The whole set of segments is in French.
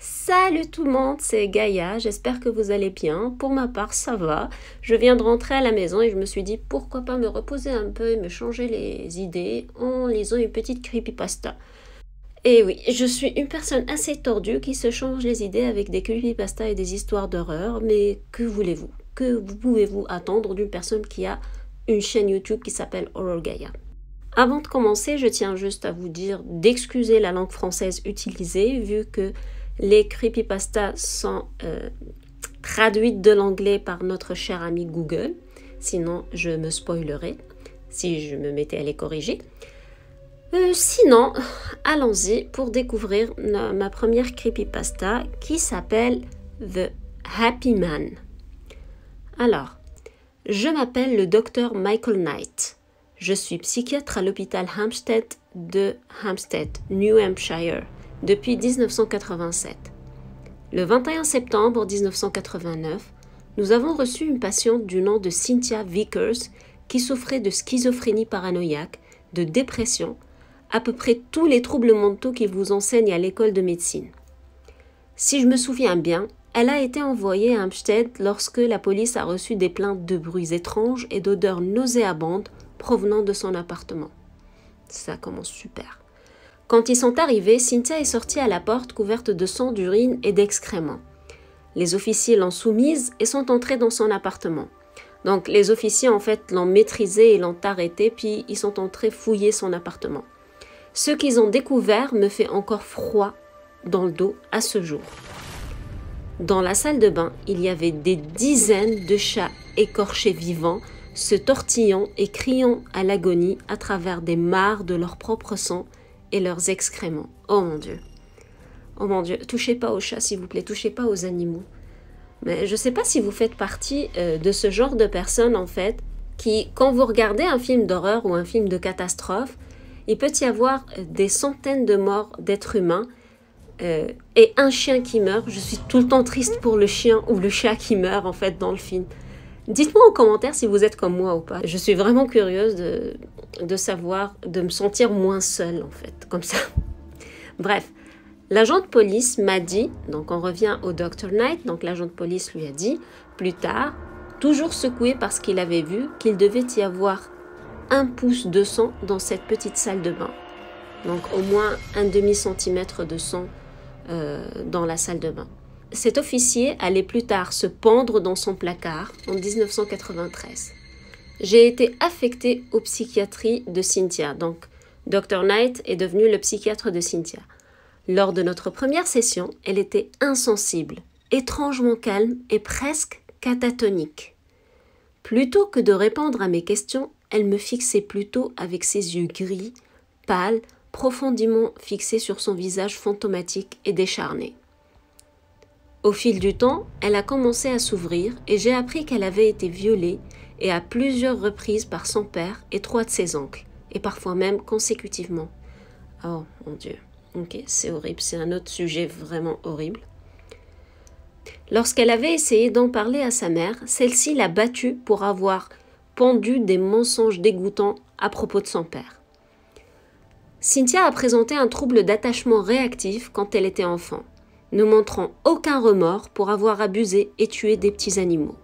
Salut tout le monde, c'est Gaïa, j'espère que vous allez bien. Pour ma part, ça va. Je viens de rentrer à la maison et je me suis dit pourquoi pas me reposer un peu et me changer les idées en lisant une petite creepypasta. Et oui, je suis une personne assez tordue qui se change les idées avec des creepypastas et des histoires d'horreur, mais que voulez-vous? Que pouvez-vous attendre d'une personne qui a une chaîne YouTube qui s'appelle Horror Gaïa? Avant de commencer, je tiens juste à vous dire d'excuser la langue française utilisée vu que les creepypastas sont traduites de l'anglais par notre cher ami Google. Sinon, je me spoilerais si je me mettais à les corriger. Sinon, allons-y pour découvrir ma première creepypasta qui s'appelle The Happy Man. Alors, je m'appelle le docteur Michael Knight. Je suis psychiatre à l'hôpital Hampstead de Hampstead, New Hampshire, depuis 1987. Le 21 septembre 1989, nous avons reçu une patiente du nom de Cynthia Vickers qui souffrait de schizophrénie paranoïaque, de dépression, à peu près tous les troubles mentaux qu'ils vous enseignent à l'école de médecine. Si je me souviens bien, elle a été envoyée à Hampstead lorsque la police a reçu des plaintes de bruits étranges et d'odeurs nauséabondes provenant de son appartement. Ça commence super. Quand ils sont arrivés, Cynthia est sortie à la porte couverte de sang, d'urine et d'excréments. Les officiers l'ont soumise et sont entrés dans son appartement. Donc les officiers en fait l'ont maîtrisée et l'ont arrêtée, puis ils sont entrés fouiller son appartement. Ce qu'ils ont découvert me fait encore froid dans le dos à ce jour. Dans la salle de bain, il y avait des dizaines de chats écorchés vivants, se tortillant et criant à l'agonie à travers des mares de leur propre sang et leurs excréments. Oh mon Dieu. Oh mon Dieu, touchez pas aux chats s'il vous plaît, touchez pas aux animaux. Mais je ne sais pas si vous faites partie de ce genre de personnes en fait, qui quand vous regardez un film d'horreur ou un film de catastrophe, il peut y avoir des centaines de morts d'êtres humains et un chien qui meurt. Je suis tout le temps triste pour le chien ou le chat qui meurt en fait dans le film. Dites-moi en commentaire si vous êtes comme moi ou pas. Je suis vraiment curieuse de savoir, de me sentir moins seule en fait, comme ça. Bref, l'agent de police m'a dit, donc on revient au Dr. Knight, donc l'agent de police lui a dit, plus tard, toujours secoué parce qu'il avait vu qu'il devait y avoir 1 pouce de sang dans cette petite salle de bain. Donc au moins un demi-centimètre de sang dans la salle de bain. Cet officier allait plus tard se pendre dans son placard en 1993. J'ai été affectée aux psychiatries de Cynthia, donc Dr. Knight est devenu le psychiatre de Cynthia. Lors de notre première session, elle était insensible, étrangement calme et presque catatonique. Plutôt que de répondre à mes questions, elle me fixait plutôt avec ses yeux gris, pâles, profondément fixés sur son visage fantomatique et décharné. Au fil du temps, elle a commencé à s'ouvrir et j'ai appris qu'elle avait été violée et à plusieurs reprises par son père et 3 de ses oncles, et parfois même consécutivement. Oh mon Dieu, ok, c'est horrible, c'est un autre sujet vraiment horrible. Lorsqu'elle avait essayé d'en parler à sa mère, celle-ci l'a battue pour avoir pendu des mensonges dégoûtants à propos de son père. Cynthia a présenté un trouble d'attachement réactif quand elle était enfant, ne montrant aucun remords pour avoir abusé et tué des petits animaux.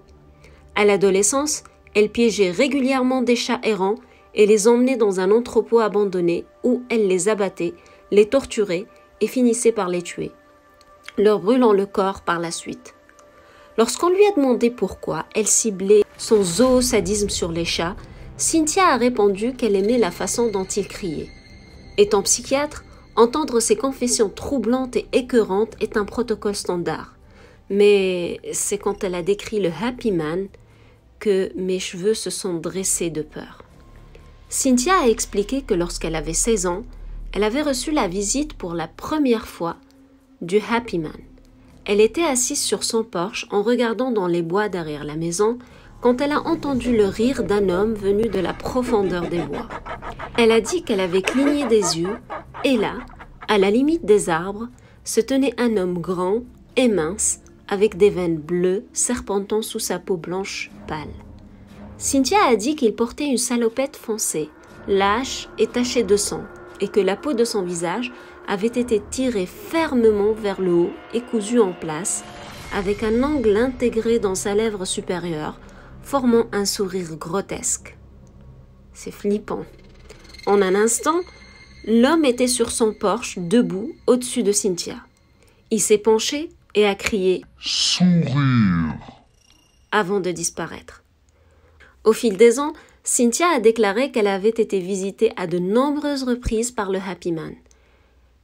À l'adolescence, elle piégeait régulièrement des chats errants et les emmenait dans un entrepôt abandonné où elle les abattait, les torturait et finissait par les tuer, leur brûlant le corps par la suite. Lorsqu'on lui a demandé pourquoi elle ciblait son zoosadisme sur les chats, Cynthia a répondu qu'elle aimait la façon dont ils criaient. Étant psychiatre, entendre ces confessions troublantes et écœurantes est un protocole standard. Mais c'est quand elle a décrit le Happy Man que mes cheveux se sont dressés de peur. Cynthia a expliqué que lorsqu'elle avait 16 ans, elle avait reçu la visite pour la première fois du Happy Man. Elle était assise sur son porche en regardant dans les bois derrière la maison quand elle a entendu le rire d'un homme venu de la profondeur des bois. Elle a dit qu'elle avait cligné des yeux et là, à la limite des arbres, se tenait un homme grand et mince avec des veines bleues serpentant sous sa peau blanche pâle. Cynthia a dit qu'il portait une salopette foncée, lâche et tachée de sang, et que la peau de son visage avait été tiré fermement vers le haut et cousu en place, avec un angle intégré dans sa lèvre supérieure, formant un sourire grotesque. C'est flippant. En un instant, l'homme était sur son porche, debout, au-dessus de Cynthia. Il s'est penché et a crié « Sourire !» avant de disparaître. Au fil des ans, Cynthia a déclaré qu'elle avait été visitée à de nombreuses reprises par le Happy Man.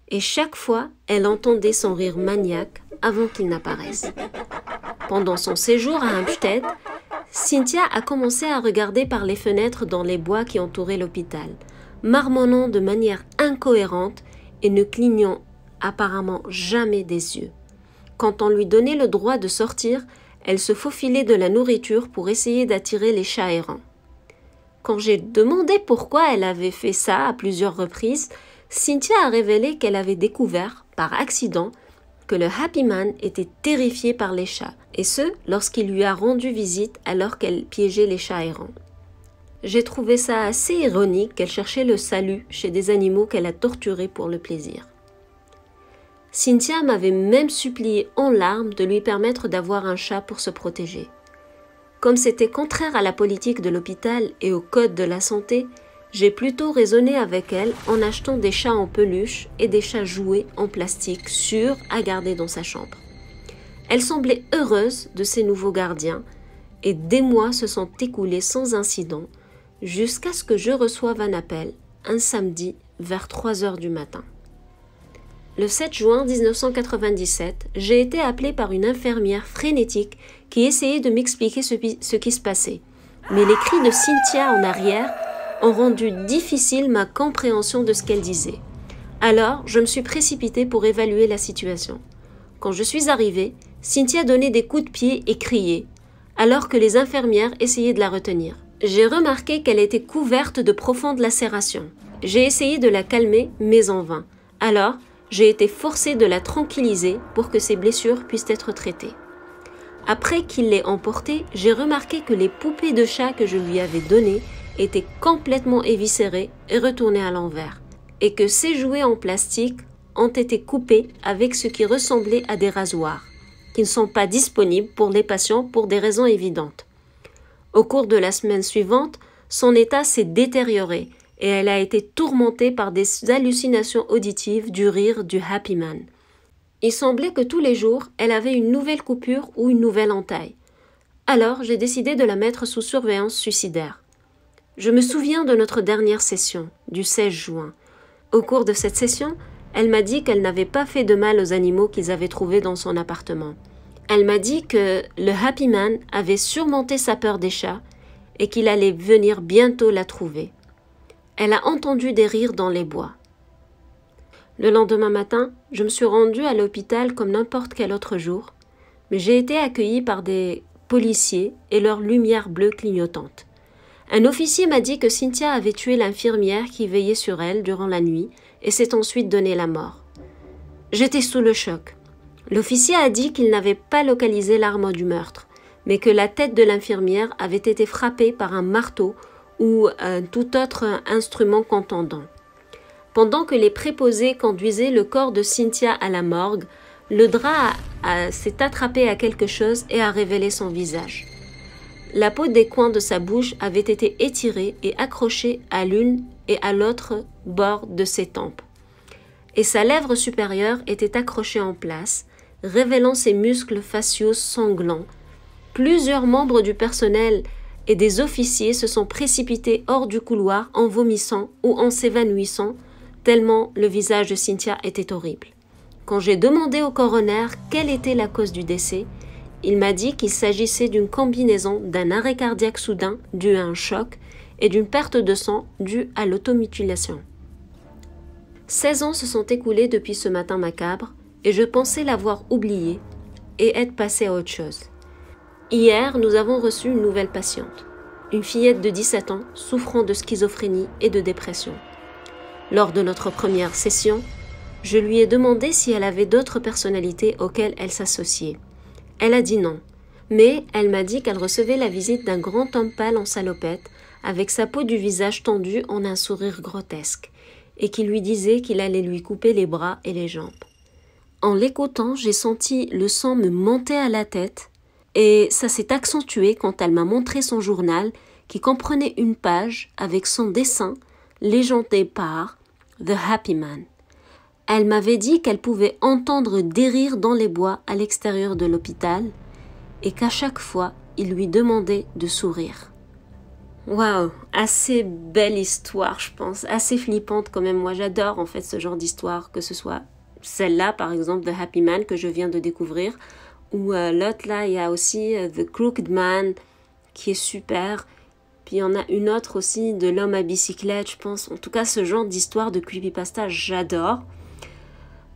Et chaque fois, elle entendait son rire maniaque avant qu'il n'apparaisse. Pendant son séjour à Hampstead, Cynthia a commencé à regarder par les fenêtres dans les bois qui entouraient l'hôpital, marmonnant de manière incohérente et ne clignant apparemment jamais des yeux. Quand on lui donnait le droit de sortir, elle se faufilait de la nourriture pour essayer d'attirer les chats errants. Quand j'ai demandé pourquoi elle avait fait ça à plusieurs reprises, Cynthia a révélé qu'elle avait découvert, par accident, que le Happy Man était terrifié par les chats, et ce, lorsqu'il lui a rendu visite alors qu'elle piégeait les chats errants. J'ai trouvé ça assez ironique qu'elle cherchait le salut chez des animaux qu'elle a torturés pour le plaisir. Cynthia m'avait même supplié en larmes de lui permettre d'avoir un chat pour se protéger. Comme c'était contraire à la politique de l'hôpital et au code de la santé, j'ai plutôt raisonné avec elle en achetant des chats en peluche et des chats jouets en plastique sûrs à garder dans sa chambre. Elle semblait heureuse de ses nouveaux gardiens et des mois se sont écoulés sans incident jusqu'à ce que je reçoive un appel un samedi vers 3 heures du matin. Le 7 juin 1997, j'ai été appelée par une infirmière frénétique qui essayait de m'expliquer ce qui se passait. Mais les cris de Cynthia en arrière ont rendu difficile ma compréhension de ce qu'elle disait. Alors, je me suis précipitée pour évaluer la situation. Quand je suis arrivée, Cynthia donnait des coups de pied et criait, alors que les infirmières essayaient de la retenir. J'ai remarqué qu'elle était couverte de profondes lacérations. J'ai essayé de la calmer, mais en vain. Alors, j'ai été forcée de la tranquilliser pour que ses blessures puissent être traitées. Après qu'il l'ait emportée, j'ai remarqué que les poupées de chat que je lui avais données étaient complètement éviscérées et retournées à l'envers, et que ses jouets en plastique ont été coupés avec ce qui ressemblait à des rasoirs, qui ne sont pas disponibles pour les patients pour des raisons évidentes. Au cours de la semaine suivante, son état s'est détérioré et elle a été tourmentée par des hallucinations auditives du rire du Happy Man. Il semblait que tous les jours, elle avait une nouvelle coupure ou une nouvelle entaille. Alors, j'ai décidé de la mettre sous surveillance suicidaire. Je me souviens de notre dernière session, du 16 juin. Au cours de cette session, elle m'a dit qu'elle n'avait pas fait de mal aux animaux qu'ils avaient trouvés dans son appartement. Elle m'a dit que le Happy Man avait surmonté sa peur des chats et qu'il allait venir bientôt la trouver. Elle a entendu des rires dans les bois. Le lendemain matin, je me suis rendue à l'hôpital comme n'importe quel autre jour, mais j'ai été accueillie par des policiers et leurs lumières bleues clignotantes. Un officier m'a dit que Cynthia avait tué l'infirmière qui veillait sur elle durant la nuit et s'est ensuite donné la mort. J'étais sous le choc. L'officier a dit qu'il n'avait pas localisé l'arme du meurtre, mais que la tête de l'infirmière avait été frappée par un marteau ou tout autre instrument contondant. Pendant que les préposés conduisaient le corps de Cynthia à la morgue, le drap s'est attrapé à quelque chose et a révélé son visage. La peau des coins de sa bouche avait été étirée et accrochée à l'une et à l'autre bord de ses tempes. Et sa lèvre supérieure était accrochée en place, révélant ses muscles faciaux sanglants. Plusieurs membres du personnel et des officiers se sont précipités hors du couloir en vomissant ou en s'évanouissant, tellement le visage de Cynthia était horrible. Quand j'ai demandé au coroner quelle était la cause du décès, il m'a dit qu'il s'agissait d'une combinaison d'un arrêt cardiaque soudain dû à un choc et d'une perte de sang due à l'automutilation. 16 ans se sont écoulés depuis ce matin macabre et je pensais l'avoir oublié et être passé à autre chose. Hier, nous avons reçu une nouvelle patiente, une fillette de 17 ans souffrant de schizophrénie et de dépression. Lors de notre première session, je lui ai demandé si elle avait d'autres personnalités auxquelles elle s'associait. Elle a dit non, mais elle m'a dit qu'elle recevait la visite d'un grand homme pâle en salopette, avec sa peau du visage tendue en un sourire grotesque, et qui lui disait qu'il allait lui couper les bras et les jambes. En l'écoutant, j'ai senti le sang me monter à la tête et ça s'est accentué quand elle m'a montré son journal qui comprenait une page avec son dessin légendé par The Happy Man. Elle m'avait dit qu'elle pouvait entendre des rires dans les bois à l'extérieur de l'hôpital et qu'à chaque fois, il lui demandait de sourire. Waouh, assez belle histoire, je pense, assez flippante quand même. Moi, j'adore en fait ce genre d'histoire, que ce soit celle-là, par exemple, The Happy Man que je viens de découvrir, ou l'autre là, il y a aussi The Crooked Man qui est super. Puis il y en a une autre aussi de l'homme à bicyclette, je pense. En tout cas, ce genre d'histoire de creepypasta, j'adore.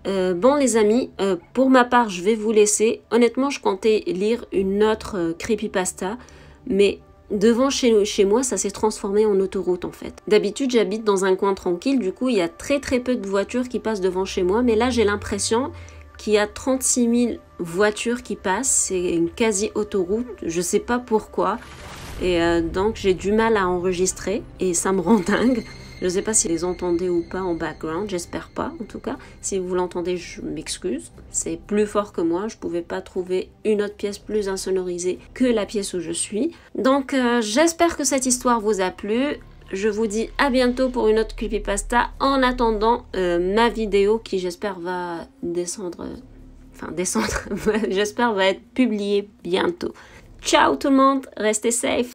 Bon les amis, pour ma part, je vais vous laisser. Honnêtement, je comptais lire une autre creepypasta, mais devant chez moi, ça s'est transformé en autoroute en fait. D'habitude, j'habite dans un coin tranquille, du coup, il y a très peu de voitures qui passent devant chez moi, mais là, j'ai l'impression qu'il y a 36 000 voitures qui passent, c'est une quasi-autoroute, je sais pas pourquoi, et donc j'ai du mal à enregistrer, et ça me rend dingue. Je ne sais pas si vous les entendez ou pas en background, j'espère pas en tout cas. Si vous l'entendez, je m'excuse. C'est plus fort que moi, je ne pouvais pas trouver une autre pièce plus insonorisée que la pièce où je suis. Donc j'espère que cette histoire vous a plu. Je vous dis à bientôt pour une autre creepypasta. En attendant, ma vidéo qui j'espère va descendre, j'espère va être publiée bientôt. Ciao tout le monde, restez safe.